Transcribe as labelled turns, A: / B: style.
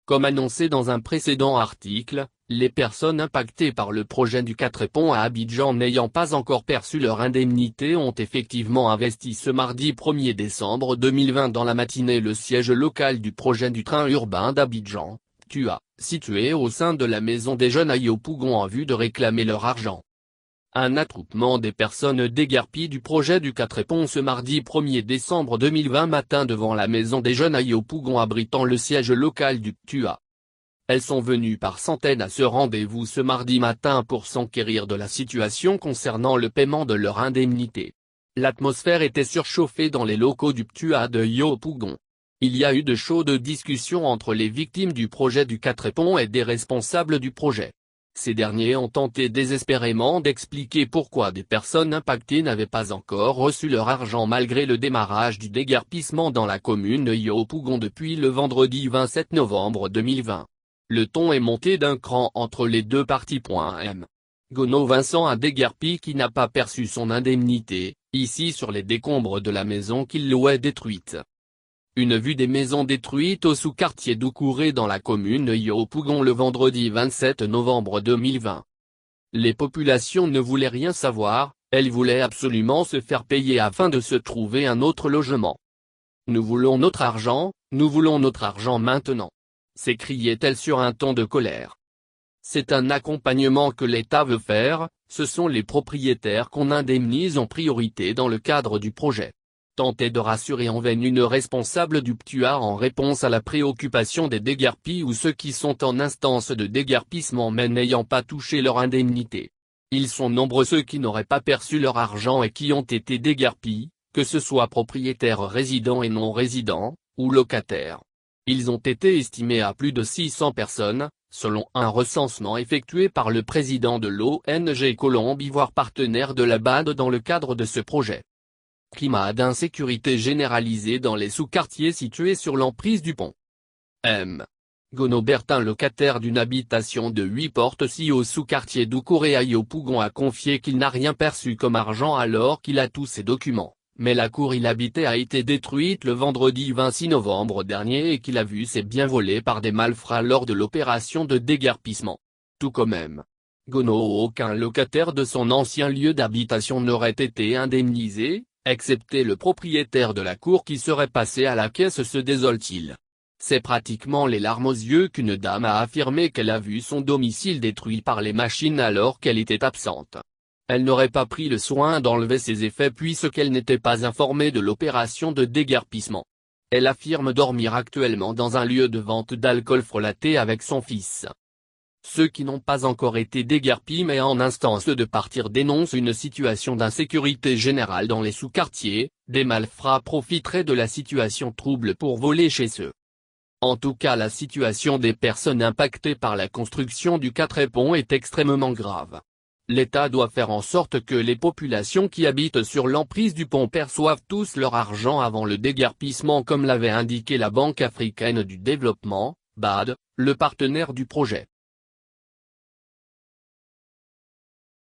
A: Comme annoncé dans un précédent article, les personnes impactées par le projet du 4 ponts à Abidjan n'ayant pas encore perçu leur indemnité ont effectivement investi ce mardi 1er décembre 2020 dans la matinée le siège local du projet du train urbain d'Abidjan, TUA, situé au sein de la maison des jeunes à Yopougon en vue de réclamer leur argent. Un attroupement des personnes déguerpies du projet du 4 ponts ce mardi 1er décembre 2020 matin devant la maison des jeunes à Yopougon abritant le siège local du TUA. Elles sont venues par centaines à ce rendez-vous ce mardi matin pour s'enquérir de la situation concernant le paiement de leur indemnité. L'atmosphère était surchauffée dans les locaux du TUA de Yopougon. Il y a eu de chaudes discussions entre les victimes du projet du 4 ponts et des responsables du projet. Ces derniers ont tenté désespérément d'expliquer pourquoi des personnes impactées n'avaient pas encore reçu leur argent malgré le démarrage du déguerpissement dans la commune de Yopougon depuis le vendredi 27 novembre 2020. Le ton est monté d'un cran entre les deux parties. M. Gono Vincent a déguerpi qui n'a pas perçu son indemnité, ici sur les décombres de la maison qu'il louait détruite. Une vue des maisons détruites au sous-quartier d'Oukouré dans la commune de Yopougon le vendredi 27 novembre 2020. Les populations ne voulaient rien savoir, elles voulaient absolument se faire payer afin de se trouver un autre logement. Nous voulons notre argent maintenant. S'écriait-elle sur un ton de colère. C'est un accompagnement que l'État veut faire, ce sont les propriétaires qu'on indemnise en priorité dans le cadre du projet. Tentait de rassurer en vain une responsable du TUA en réponse à la préoccupation des déguerpis ou ceux qui sont en instance de déguerpissement mais n'ayant pas touché leur indemnité. Ils sont nombreux ceux qui n'auraient pas perçu leur argent et qui ont été déguerpis, que ce soit propriétaires résidents et non résidents, ou locataires. Ils ont été estimés à plus de 600 personnes, selon un recensement effectué par le président de l'ONG Colombe Ivoire partenaire de la BAD dans le cadre de ce projet. Climat d'insécurité généralisé dans les sous-quartiers situés sur l'emprise du pont. M. Gono Bertin, locataire d'une habitation de 8 portes au sous-quartier d'Oukouré à Yopougon, a confié qu'il n'a rien perçu comme argent alors qu'il a tous ses documents, mais la cour il habitait a été détruite le vendredi 26 novembre dernier et qu'il a vu ses biens volés par des malfrats lors de l'opération de déguerpissement. Tout comme M. Gono, aucun locataire de son ancien lieu d'habitation n'aurait été indemnisé, excepté le propriétaire de la cour qui serait passé à la caisse, se désole-t-il. C'est pratiquement les larmes aux yeux qu'une dame a affirmé qu'elle a vu son domicile détruit par les machines alors qu'elle était absente. Elle n'aurait pas pris le soin d'enlever ses effets puisqu'elle n'était pas informée de l'opération de déguerpissement. Elle affirme dormir actuellement dans un lieu de vente d'alcool frelaté avec son fils. Ceux qui n'ont pas encore été déguerpis mais en instance de partir dénoncent une situation d'insécurité générale dans les sous-quartiers, des malfrats profiteraient de la situation trouble pour voler chez eux. En tout cas, la situation des personnes impactées par la construction du 4 ponts est extrêmement grave. L'État doit faire en sorte que les populations qui habitent sur l'emprise du pont perçoivent tous leur argent avant le déguerpissement comme l'avait indiqué la Banque africaine du développement, BAD, le partenaire du projet.